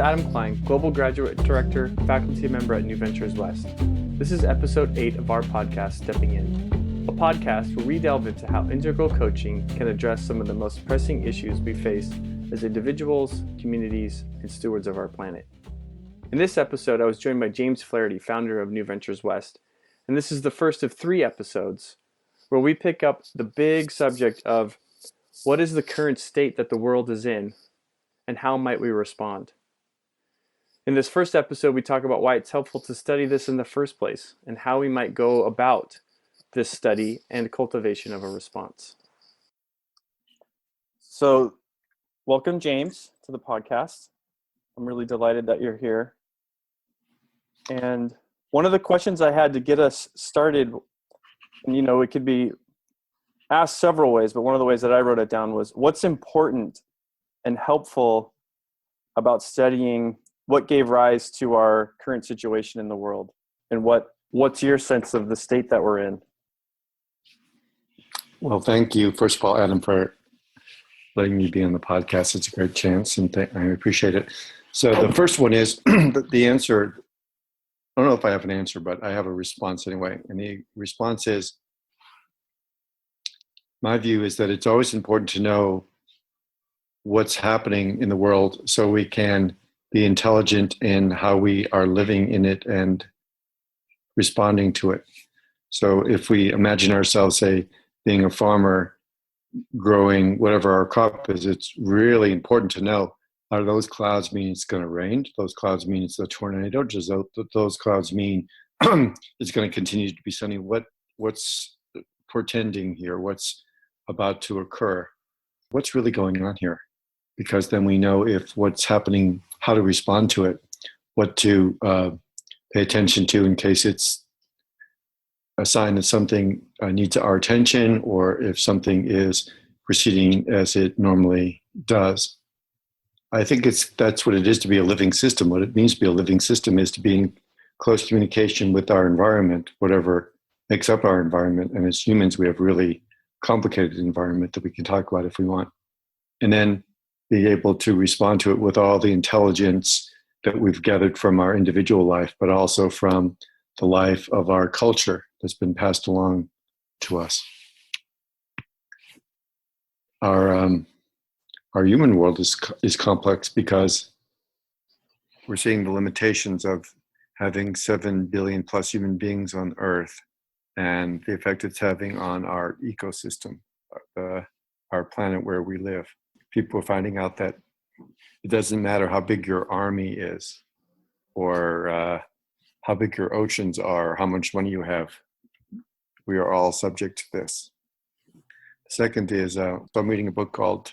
Adam Klein, Global Graduate Director, faculty member at New Ventures West. This is episode 8 of our podcast, Stepping In, a podcast where we delve into how integral coaching can address some of the most pressing issues we face as individuals, communities, and stewards of our planet. In this episode, I was joined by James Flaherty, founder of New Ventures West, and this is the first of 3 episodes where we pick up the big subject of what is the current state that the world is in, and how might we respond? In this first episode, we talk about why it's helpful to study this in the first place, and how we might go about this study and cultivation of a response. So, welcome, James, to the podcast. I'm really delighted that you're here. And one of the questions I had to get us started, and it could be asked several ways, but one of the ways that I wrote it down was, what's important and helpful about studying what gave rise to our current situation in the world, and what's your sense of the state that we're in? Well, thank you, first of all, Adam, for letting me be on the podcast. It's a great chance, and I appreciate it. So the first one is the answer. I don't know if I have an answer, but I have a response anyway. And the response is, my view is that it's always important to know what's happening in the world so we can be intelligent in how we are living in it and responding to it. So if we imagine ourselves, say, being a farmer growing whatever our crop is, it's really important to know, are those clouds mean it's going to rain? Those clouds mean it's a tornado? Does those clouds mean it's going to continue to be sunny? What's portending here? What's about to occur? What's really going on here? Because then we know if what's happening, how to respond to it, what to pay attention to in case it's a sign that something needs our attention, or if something is proceeding as it normally does. I think that's what it is to be a living system. What it means to be a living system is to be in close communication with our environment, whatever makes up our environment. And as humans, we have really complicated environment that we can talk about if we want. And then be able to respond to it with all the intelligence that we've gathered from our individual life, but also from the life of our culture that's been passed along to us. Our human world is complex because we're seeing the limitations of having 7 billion plus human beings on Earth and the effect it's having on our ecosystem, our planet where we live. People are finding out that it doesn't matter how big your army is, or how big your oceans are, how much money you have. We are all subject to this. Second is, so I'm reading a book called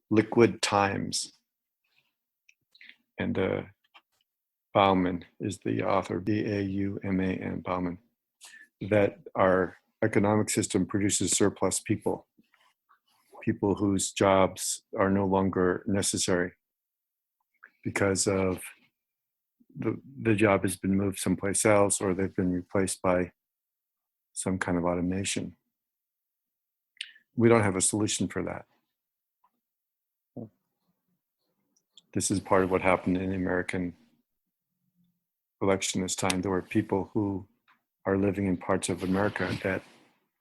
Liquid Times. And Bauman is the author, B-A-U-M-A-N, Bauman, that our economic system produces surplus people whose jobs are no longer necessary because of the job has been moved someplace else, or they've been replaced by some kind of automation. We don't have a solution for that. This is part of what happened in the American election this time. There were people who are living in parts of America that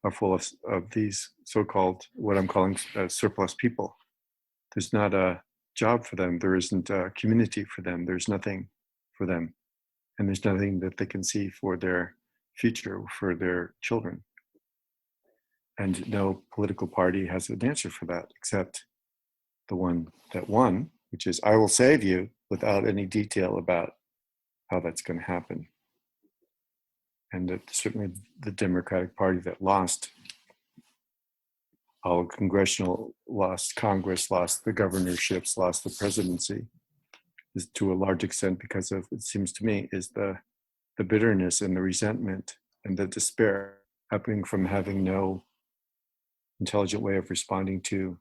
are full of these so-called, what I'm calling surplus people. There's not a job for them. There isn't a community for them. There's nothing for them. And there's nothing that they can see for their future, for their children. And no political party has an answer for that, except the one that won, which is, I will save you, without any detail about how that's going to happen. And certainly the Democratic Party that lost all congressional, lost Congress, lost the governorships, lost the presidency, is to a large extent because of, it seems to me, is the bitterness and the resentment and the despair happening from having no intelligent way of responding to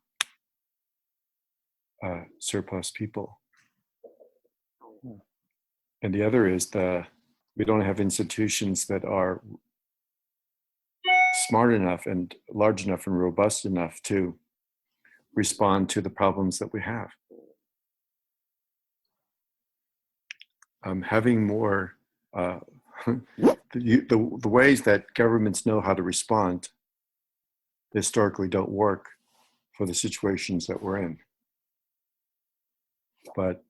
surplus people. And the other is we don't have institutions that are smart enough and large enough and robust enough to respond to the problems that we have. having more the ways that governments know how to respond historically don't work for the situations that we're in. But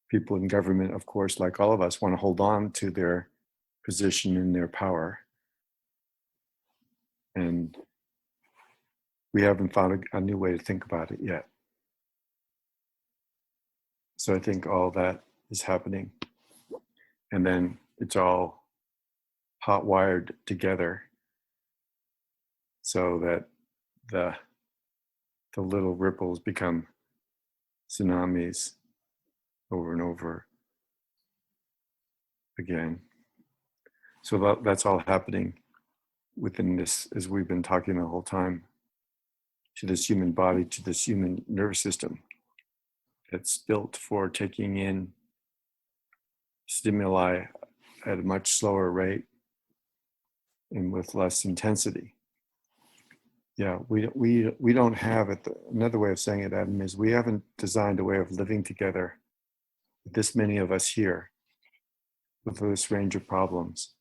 people in government, of course, like all of us, want to hold on to their position and their power. And we haven't found a new way to think about it yet. So I think all that is happening. And then it's all hot wired together so that the little ripples become tsunamis over and over again. So that's all happening within this, as we've been talking the whole time, to this human body, to this human nervous system that's built for taking in stimuli at a much slower rate and with less intensity. Yeah, we don't have it. Another way of saying it, Adam, is we haven't designed a way of living together with this many of us here with this range of problems.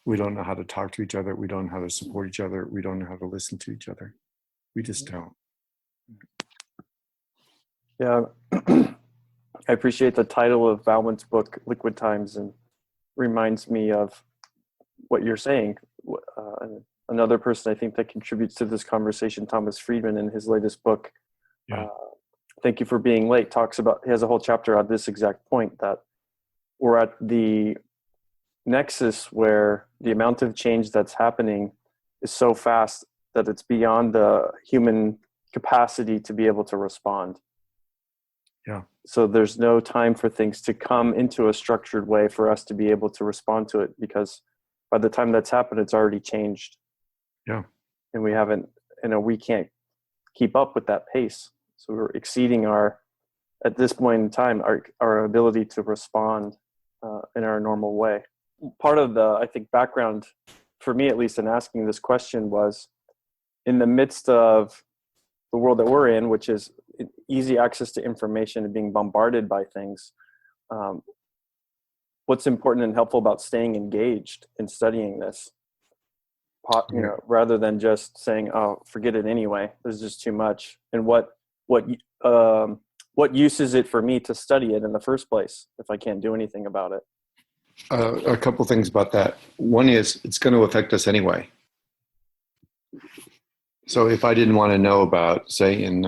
We don't know how to talk to each other. We don't know how to support each other. We don't know how to listen to each other. We just don't. Yeah, I appreciate the title of Bauman's book, Liquid Times, and reminds me of what you're saying. Another person I think that contributes to this conversation, Thomas Friedman, in his latest book, Thank You for Being Late, he has a whole chapter on this exact point, that we're at the nexus where the amount of change that's happening is so fast that it's beyond the human capacity to be able to respond. Yeah. So there's no time for things to come into a structured way for us to be able to respond to it, because by the time that's happened, it's already changed. Yeah. And we haven't, we can't keep up with that pace. So we're exceeding at this point in time, our ability to respond in our normal way. Part of the, I think, background for me, at least, in asking this question was, in the midst of the world that we're in, which is easy access to information and being bombarded by things, what's important and helpful about staying engaged in studying this, rather than just saying, "Oh, forget it anyway. There's just too much." And what use is it for me to study it in the first place if I can't do anything about it? A couple things about that. One is, it's going to affect us anyway. So if I didn't want to know about, say, in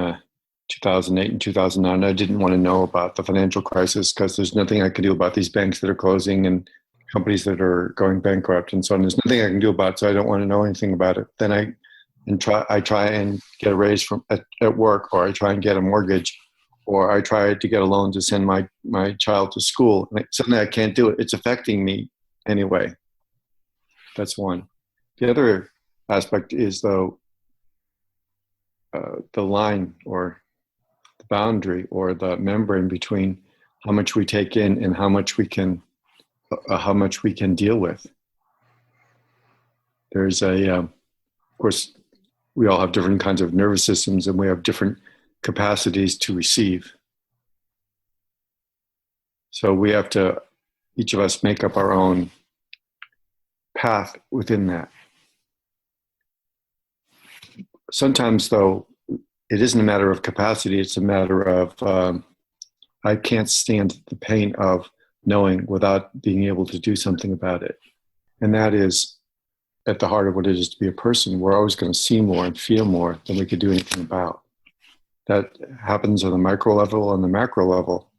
2008 and 2009, I didn't want to know about the financial crisis because there's nothing I can do about these banks that are closing and companies that are going bankrupt and so on. There's nothing I can do about it, so I don't want to know anything about it. Then I try and get a raise at work, or I try and get a mortgage, or I try to get a loan to send my child to school. And suddenly I can't do it. It's affecting me anyway. That's one. The other aspect is, though, the line or the boundary or the membrane between how much we take in and how much we can deal with. There's of course, we all have different kinds of nervous systems, and we have different capacities to receive. So we have to, each of us, make up our own path within that. Sometimes, though, it isn't a matter of capacity, it's a matter of I can't stand the pain of knowing without being able to do something about it. And that is at the heart of what it is to be a person. We're always going to see more and feel more than we could do anything about. That happens on the micro level, on the macro level.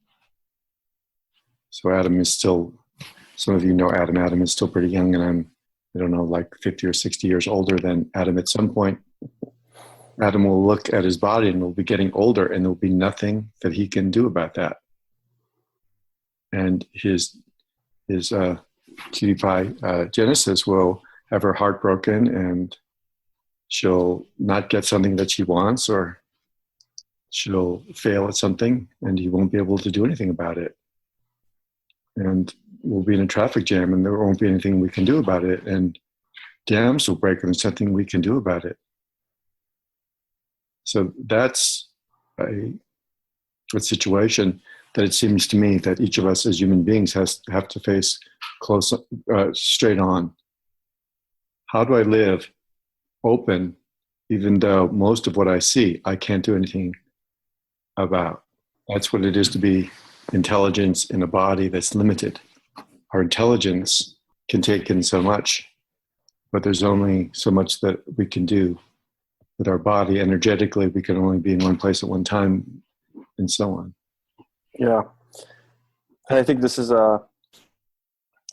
So Adam is still, some of you know Adam. Adam is still pretty young, and I'm, I don't know, like 50 or 60 years older than Adam. At some point, Adam will look at his body and will be getting older, and there'll be nothing that he can do about that. And his cutie pie Genesis will have her heart broken, and she'll not get something that she wants, or she'll fail at something, and he won't be able to do anything about it. And we'll be in a traffic jam, and there won't be anything we can do about it. And dams will break, and there's nothing we can do about it. So that's a situation that it seems to me that each of us as human beings have to face close, straight on. How do I live open, even though most of what I see, I can't do anything about? That's what it is to be intelligence in a body that's limited. Our intelligence can take in so much, but there's only so much that we can do with our body. Energetically, we can only be in one place at one time, and so on. Yeah. And I think this is at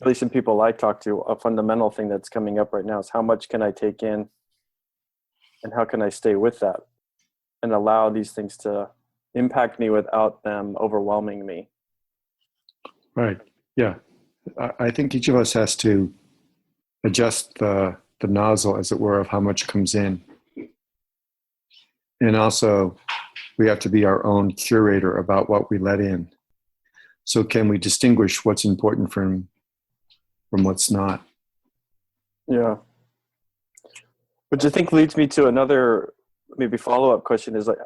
least in people I talk to, a fundamental thing that's coming up right now is how much can I take in and how can I stay with that and allow these things to impact me without them overwhelming me. Right. Yeah. I think each of us has to adjust the nozzle, as it were, of how much comes in. And also, we have to be our own curator about what we let in. So can we distinguish what's important from what's not? Yeah. Which I think leads me to another maybe follow-up question is, like,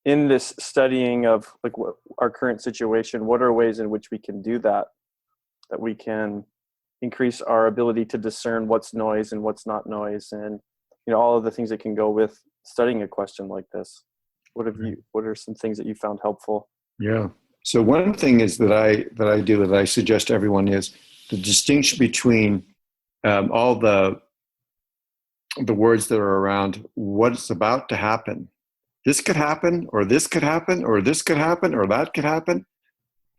in this studying of like what our current situation, what are ways in which we can do that we can increase our ability to discern what's noise and what's not noise, and all of the things that can go with studying a question like this. What are some things that you found helpful? Yeah. So one thing is that I suggest to everyone is the distinction between all the words that are around what's about to happen. This could happen, or this could happen, or this could happen, or that could happen.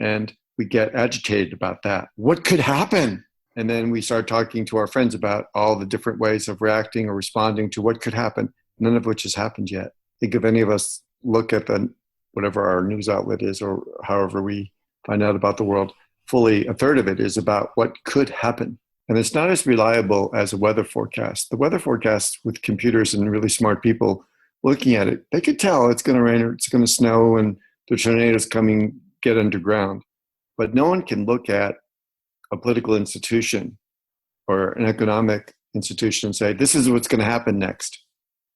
And we get agitated about that. What could happen? And then we start talking to our friends about all the different ways of reacting or responding to what could happen, none of which has happened yet. Think if any of us look at whatever our news outlet is, or however we find out about the world, fully a third of it is about what could happen. And it's not as reliable as a weather forecast. The weather forecast with computers and really smart people looking at it, they could tell it's going to rain or it's going to snow and the tornadoes coming, get underground. But no one can look at a political institution or an economic institution and say, this is what's going to happen next.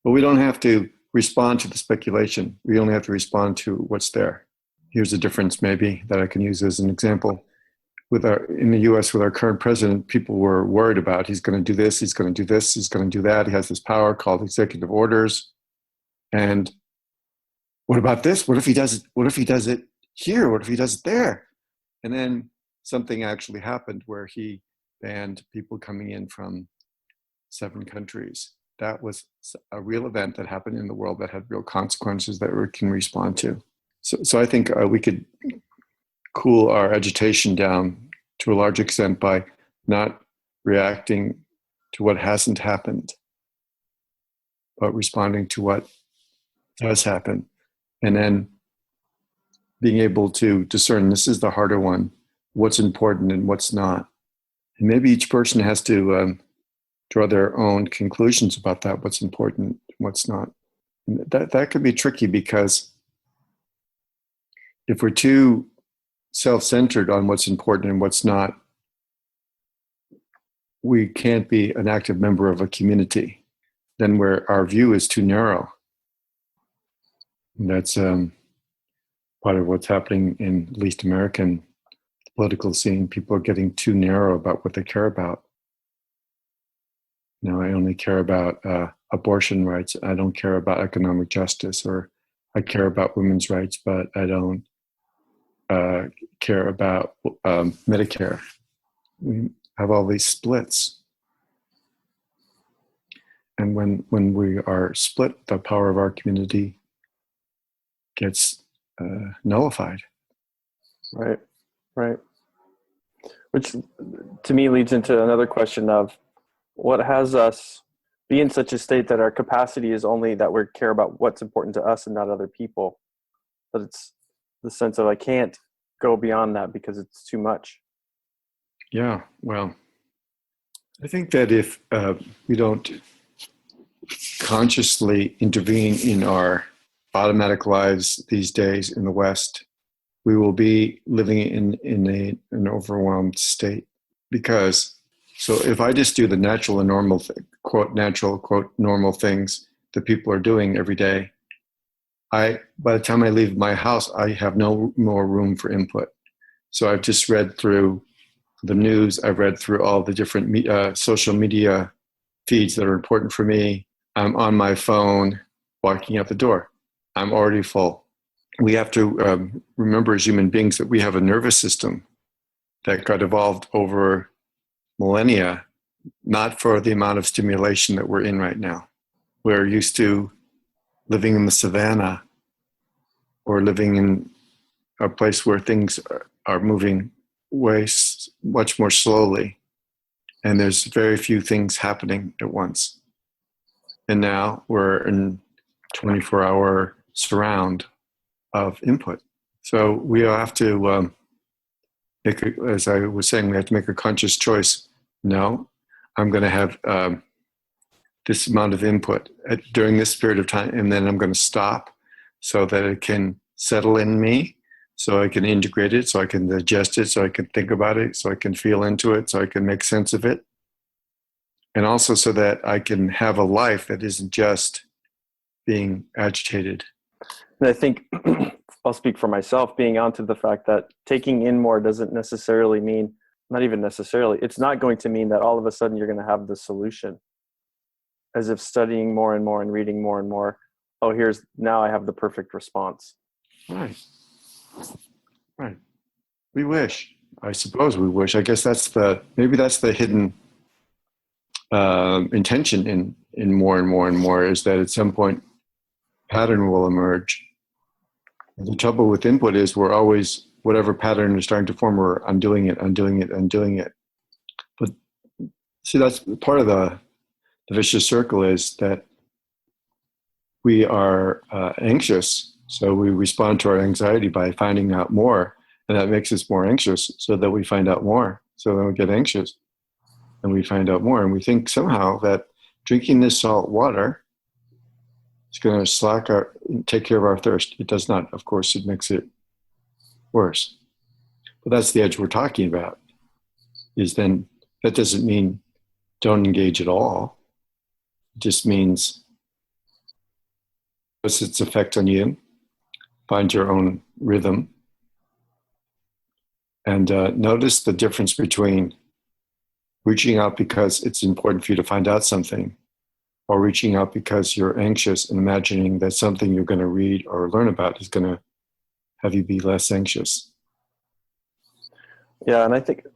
But we don't have to respond to the speculation. We only have to respond to what's there. Here's a difference maybe that I can use as an example. In the US, with our current president, people were worried about, he's going to do this, he's going to do this, he's going to do that. He has this power called executive orders. And what about this? What if he does it? What if he does it here? What if he does it there? And then something actually happened where he banned people coming in from 7 countries. That was a real event that happened in the world that had real consequences that we can respond to. So I think we could cool our agitation down to a large extent by not reacting to what hasn't happened, but responding to what does happen. And then being able to discern, this is the harder one, what's important and what's not. And maybe each person has to draw their own conclusions about that, what's important and what's not. And that can be tricky, because if we're too self-centered on what's important and what's not, we can't be an active member of a community. Then where our view is too narrow. And that's part of what's happening in at least American political scene. People are getting too narrow about what they care about. I only care about abortion rights. I don't care about economic justice, or I care about women's rights, but I don't care about Medicare. We have all these splits. And when we are split, the power of our community gets nullified. Right. Which to me leads into another question of what has us be in such a state that our capacity is only that we care about what's important to us and not other people. But it's the sense of I can't go beyond that because it's too much. Yeah, well, I think that if we don't consciously intervene in our automatic lives these days in the West, we will be living in an overwhelmed state. Because, so if I just do the natural and normal, quote, natural, quote, normal things that people are doing every day, by the time I leave my house, I have no more room for input. So I've just read through the news. I've read through all the different social media feeds that are important for me. I'm on my phone, walking out the door. I'm already full. We have to remember as human beings that we have a nervous system that got evolved over millennia, not for the amount of stimulation that we're in right now. We're used to living in the savannah or living in a place where things are moving much more slowly. And there's very few things happening at once. And now we're in 24-hour surround of input. So we have to as I was saying, we have to make a conscious choice. No, I'm going to have this amount of input during this period of time, and then I'm going to stop so that it can settle in me, so I can integrate it, so I can digest it, so I can think about it, so I can feel into it, so I can make sense of it. And also so that I can have a life that isn't just being agitated. And I think I'll speak for myself, being onto the fact that taking in more doesn't necessarily mean, not even necessarily, it's not going to mean that all of a sudden you're going to have the solution. As if studying more and more and reading more and more, now I have the perfect response. Right. We wish. I suppose we wish. I guess maybe that's the hidden intention in more and more and more, is that at some point pattern will emerge. And the trouble with input is we're always, whatever pattern is starting to form, we're undoing it. But see, that's part of the vicious circle, is that we are anxious. So we respond to our anxiety by finding out more, and that makes us more anxious, so that we find out more. So then we get anxious and we find out more, and we think somehow that drinking this salt water is going to take care of our thirst. It does not. Of course, it makes it worse. But that's the edge we're talking about, is then that doesn't mean don't engage at all. It just means what's its effect on you, find your own rhythm, and notice the difference between reaching out because it's important for you to find out something, or reaching out because you're anxious and imagining that something you're going to read or learn about is going to have you be less anxious. Yeah, and I think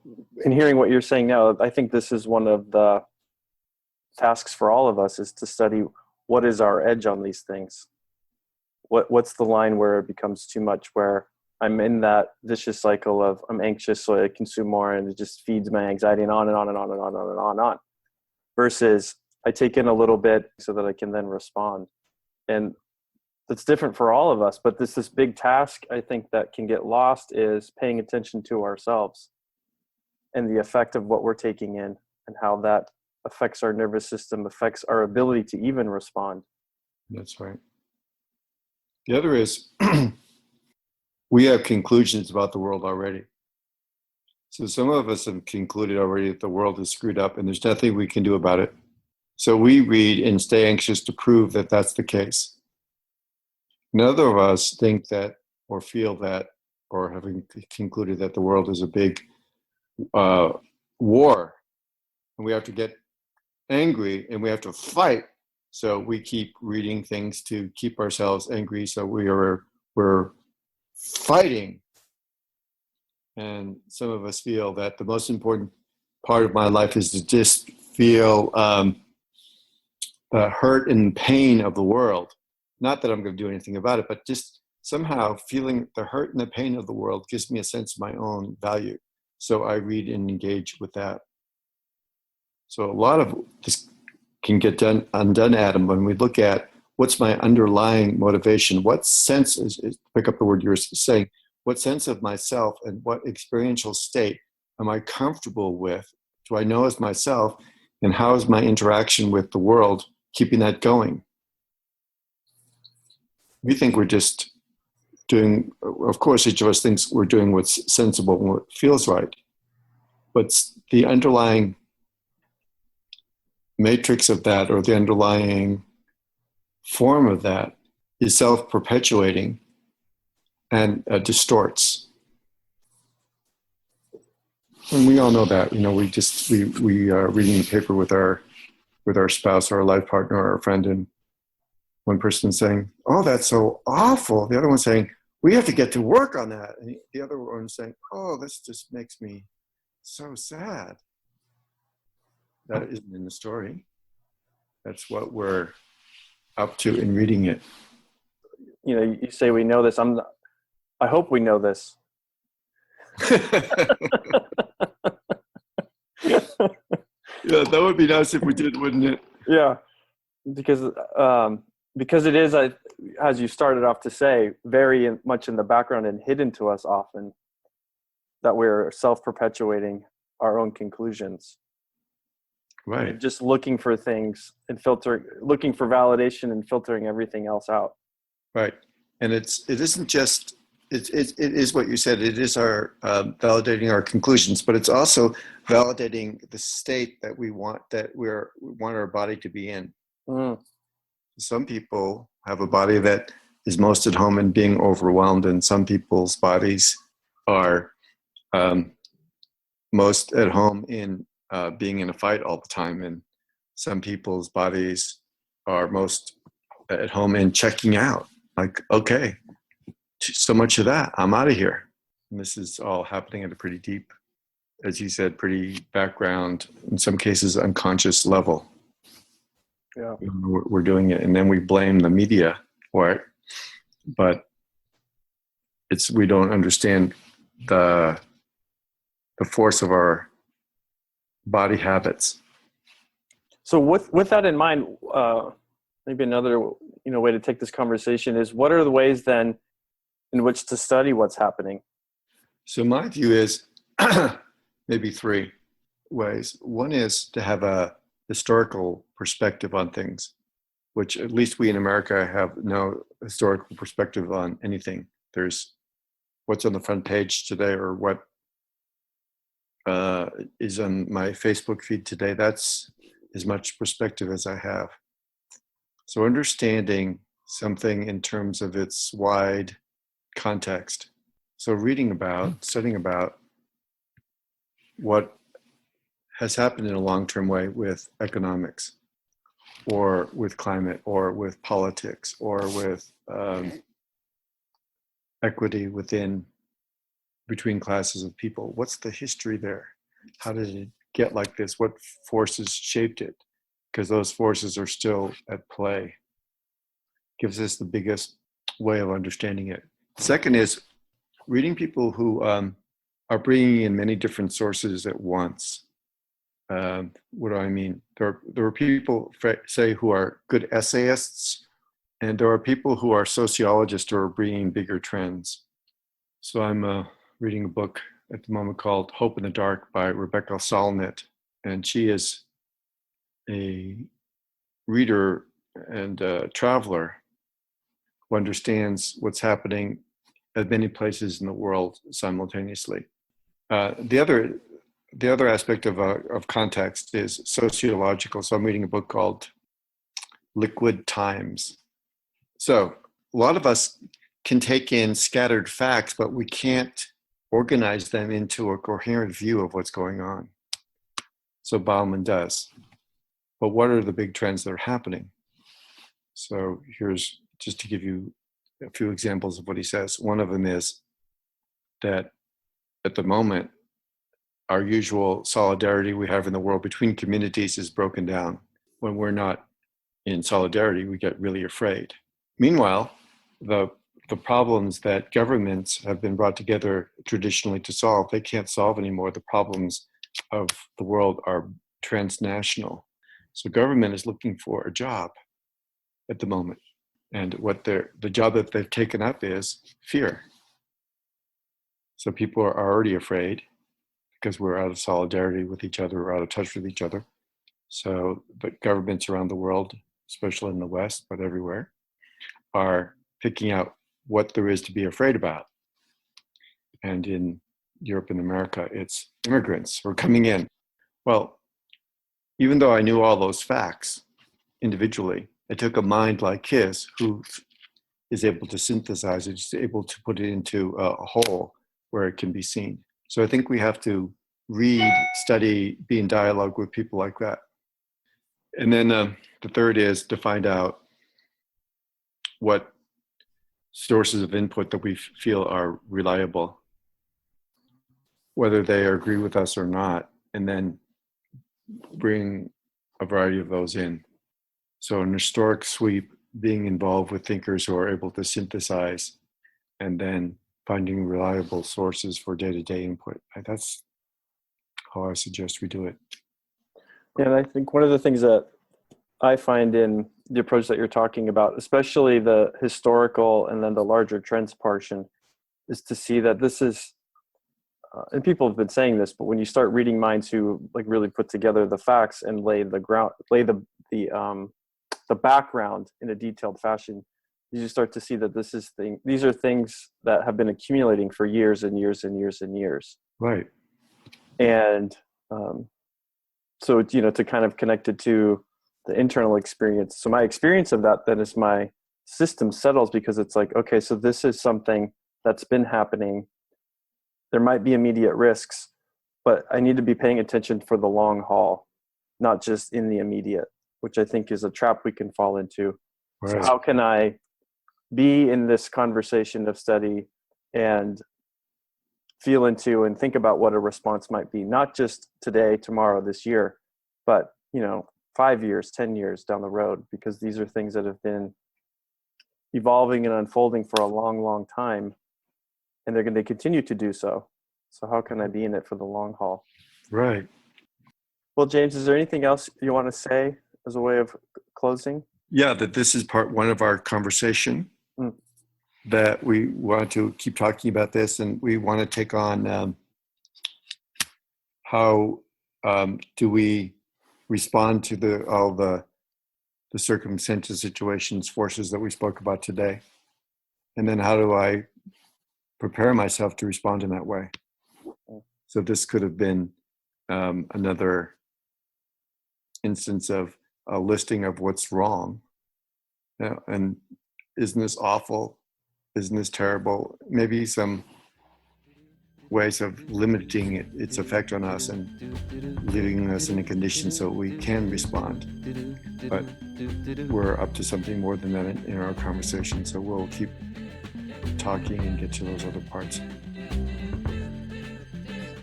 in hearing what you're saying now, I think this is one of the tasks for all of us, is to study what is our edge on these things. What's the line where it becomes too much, where I'm in that vicious cycle of I'm anxious, so I consume more, and it just feeds my anxiety, and on and on and on and on and on and on and on. Versus I take in a little bit so that I can then respond. And that's different for all of us, but this big task, I think, that can get lost is paying attention to ourselves and the effect of what we're taking in, and how that affects our nervous system, affects our ability to even respond. That's right. The other is we have conclusions about the world already. So some of us have concluded already that the world is screwed up and there's nothing we can do about it. So we read and stay anxious to prove that that's the case. None of us think that, or feel that, or have concluded that the world is a big war, and we have to get angry and we have to fight. So we keep reading things to keep ourselves angry. So we're fighting. And some of us feel that the most important part of my life is to just feel the hurt and pain of the world. Not that I'm going to do anything about it, but just somehow feeling the hurt and the pain of the world gives me a sense of my own value. So I read and engage with that. So a lot of this can get undone, Adam, when we look at what's my underlying motivation, what sense is pick up the word you're saying, what sense of myself and what experiential state am I comfortable with? Do I know as myself? And how is my interaction with the world keeping that going? We think we're just doing, of course, each of us thinks we're doing what's sensible and what feels right. But the underlying matrix of that, or the underlying form of that, is self-perpetuating and distorts. And we all know that. We are reading the paper with our spouse or our life partner or our friend, and one person saying, "Oh, that's so awful." The other one saying, "We have to get to work on that." And the other one saying, "Oh, this just makes me so sad." That isn't in the story. That's what we're up to in reading it. You say we know this. I hope we know this. Yeah, that would be nice if we did, wouldn't it? Yeah, because it is, as you started off to say, very much in the background and hidden to us often, that we're self-perpetuating our own conclusions. Right. And just looking for things and looking for validation and filtering everything else out. Right. And it isn't just, it is what you said. It is our validating our conclusions, but it's also validating the state that we want our body to be in. Mm. Some people have a body that is most at home in being overwhelmed, and some people's bodies are most at home in being in a fight all the time, and some people's bodies are most at home in checking out. Like, okay, so much of that, I'm out of here. And this is all happening at a pretty deep, as you said, pretty background, in some cases unconscious level. Yeah, we're doing it, and then we blame the media for it, but we don't understand the force of our body habits. So with that in mind, maybe another way to take this conversation is, what are the ways then in which to study what's happening? So my view is maybe three ways. One is to have a historical perspective on things, which at least we in America have no historical perspective on anything. There's what's on the front page today, or what is on my Facebook feed today. That's as much perspective as I have. So understanding something in terms of its wide context. So studying about what has happened in a long-term way with economics, or with climate, or with politics, or with equity between classes of people. What's the history there? How did it get like this? What forces shaped it? Because those forces are still at play. Gives us the biggest way of understanding it. Second is reading people who are bringing in many different sources at once. What do I mean? There are people, say, who are good essayists, and there are people who are sociologists who are bringing bigger trends. So I'm reading a book at the moment called Hope in the Dark by Rebecca Solnit, and she is a reader and a traveler who understands what's happening at many places in the world simultaneously. The other aspect of context is sociological. So I'm reading a book called Liquid Times. So a lot of us can take in scattered facts, but we can't organize them into a coherent view of what's going on. So Bauman does. But what are the big trends that are happening? So here's just to give you a few examples of what he says. One of them is that at the moment, our usual solidarity we have in the world between communities is broken down. When we're not in solidarity, we get really afraid. Meanwhile, the problems that governments have been brought together traditionally to solve, they can't solve anymore. The problems of the world are transnational. So government is looking for a job at the moment. And the job that they've taken up is fear. So people are already afraid because we're out of solidarity with each other, we're out of touch with each other. So the governments around the world, especially in the West, but everywhere, are picking out what there is to be afraid about. And in Europe and America, it's immigrants who are coming in. Well, even though I knew all those facts individually, it took a mind like his who is able to synthesize it, is able to put it into a whole where it can be seen. So I think we have to read, study, be in dialogue with people like that. And then the third is to find out what sources of input that we feel are reliable, whether they agree with us or not, and then bring a variety of those in. So an historic sweep, being involved with thinkers who are able to synthesize, and then finding reliable sources for day-to-day input. That's how I suggest we do it. And I think one of the things that I find in the approach that you're talking about, especially the historical and then the larger trends portion, is to see that this is, and people have been saying this, but when you start reading minds who like really put together the facts and lay the background in a detailed fashion, you just start to see that these are things that have been accumulating for years and years and years and years. Right. And so, to kind of connect it to the internal experience. So my experience of that then is my system settles, because it's like, okay, so this is something that's been happening. There might be immediate risks, but I need to be paying attention for the long haul, not just in the immediate, which I think is a trap we can fall into. Right. So how can I be in this conversation of study and feel into and think about what a response might be, not just today, tomorrow, this year, but 5 years, 10 years down the road, because these are things that have been evolving and unfolding for a long, long time, and they're going to continue to do so. So how can I be in it for the long haul? Right. Well, James, is there anything else you want to say as a way of closing? Yeah, that this is part one of our conversation, that we want to keep talking about this, and we want to take on how do we respond to all the circumstances, situations, forces that we spoke about today, and then how do I prepare myself to respond in that way? So this could have been another instance of a listing of what's wrong, and isn't this awful? Isn't this terrible? Maybe some ways of limiting its effect on us and leaving us in a condition so we can respond. But we're up to something more than that in our conversation, so we'll keep talking and get to those other parts.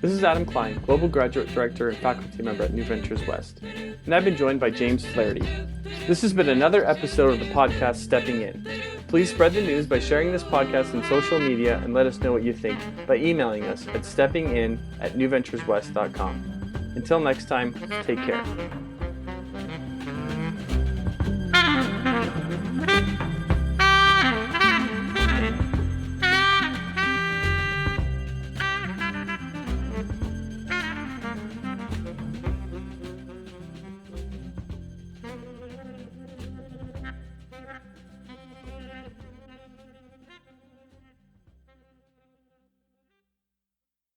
This is Adam Klein, Global Graduate Director and Faculty Member at New Ventures West, and I've been joined by James Flaherty. This has been another episode of the podcast Stepping In. Please spread the news by sharing this podcast on social media, and let us know what you think by emailing us at steppingin@newventureswest.com. Until next time, take care.